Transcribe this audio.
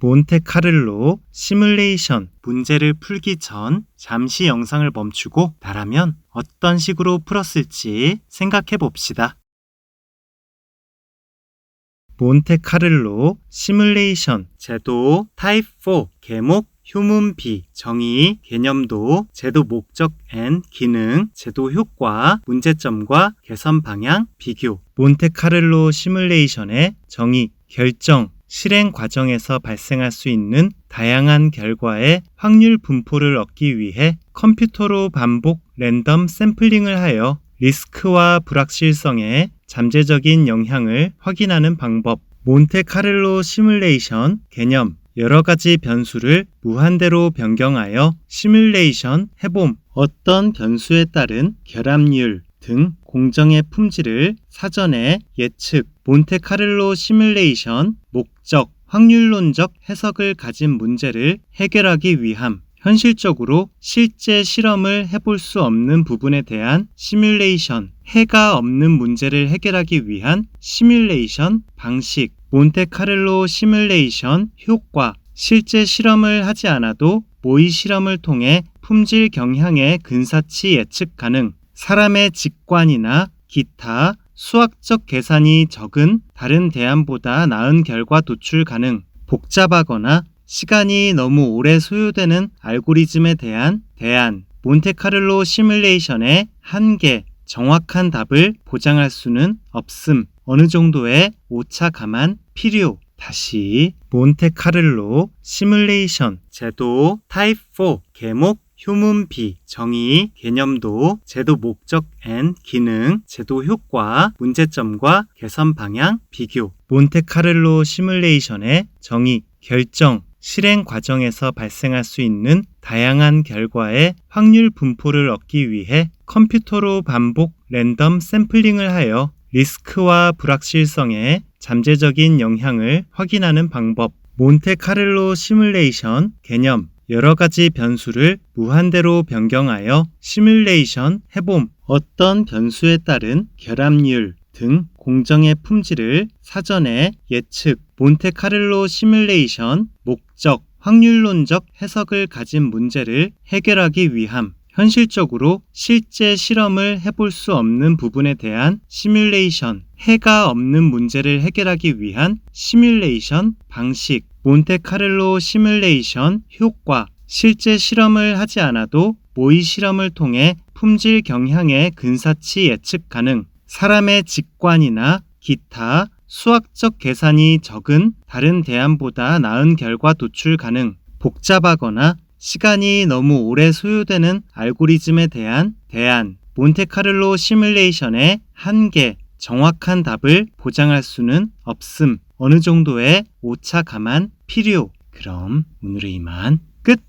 몬테카를로 시뮬레이션 문제를 풀기 전 잠시 영상을 멈추고 나라면 어떤 식으로 풀었을지 생각해 봅시다. 몬테카를로 시뮬레이션 제도 타입 4 계목 휴문 비 정의 개념도 제도 목적 앤 기능 제도 효과 문제점과 개선 방향 비교 몬테카를로 시뮬레이션의 정의 결정 실행 과정에서 발생할 수 있는 다양한 결과의 확률 분포를 얻기 위해 컴퓨터로 반복 랜덤 샘플링을 하여 리스크와 불확실성에 잠재적인 영향을 확인하는 방법 몬테카를로 시뮬레이션 개념 여러 가지 변수를 무한대로 변경하여 시뮬레이션 해봄 어떤 변수에 따른 결합률 등 공정의 품질을 사전에 예측 몬테카를로 시뮬레이션 목적 확률론적 해석을 가진 문제를 해결하기 위함 현실적으로 실제 실험을 해볼 수 없는 부분에 대한 시뮬레이션 해가 없는 문제를 해결하기 위한 시뮬레이션 방식 몬테카를로 시뮬레이션 효과 실제 실험을 하지 않아도 모의 실험을 통해 품질 경향의 근사치 예측 가능 사람의 직관이나 기타 수학적 계산이 적은 다른 대안보다 나은 결과 도출 가능 복잡하거나 시간이 너무 오래 소요되는 알고리즘에 대한 대안 몬테카를로 시뮬레이션의 한계 정확한 답을 보장할 수는 없음 어느 정도의 오차 감안 필요 다시 몬테카를로 시뮬레이션 제도 타입 4 계목 휴문 비 정의 개념도 제도 목적 앤 기능 제도 효과 문제점과 개선 방향 비교 몬테카를로 시뮬레이션의 정의 결정 실행 과정에서 발생할 수 있는 다양한 결과의 확률 분포를 얻기 위해 컴퓨터로 반복 랜덤 샘플링을 하여 리스크와 불확실성에 잠재적인 영향을 확인하는 방법 몬테카를로 시뮬레이션 개념 여러 가지 변수를 무한대로 변경하여 시뮬레이션 해봄 어떤 변수에 따른 결합률 등 공정의 품질을 사전에 예측 몬테카를로 시뮬레이션 목적 확률론적 해석을 가진 문제를 해결하기 위함 현실적으로 실제 실험을 해볼 수 없는 부분에 대한 시뮬레이션 해가 없는 문제를 해결하기 위한 시뮬레이션 방식 몬테카를로 시뮬레이션 효과 실제 실험을 하지 않아도 모의 실험을 통해 품질 경향의 근사치 예측 가능 사람의 직관이나 기타 수학적 계산이 적은 다른 대안보다 나은 결과 도출 가능 복잡하거나 시간이 너무 오래 소요되는 알고리즘에 대한 대안 몬테카를로 시뮬레이션의 한계 정확한 답을 보장할 수는 없음 어느 정도의 오차 감안 필요 그럼 오늘의 이만 끝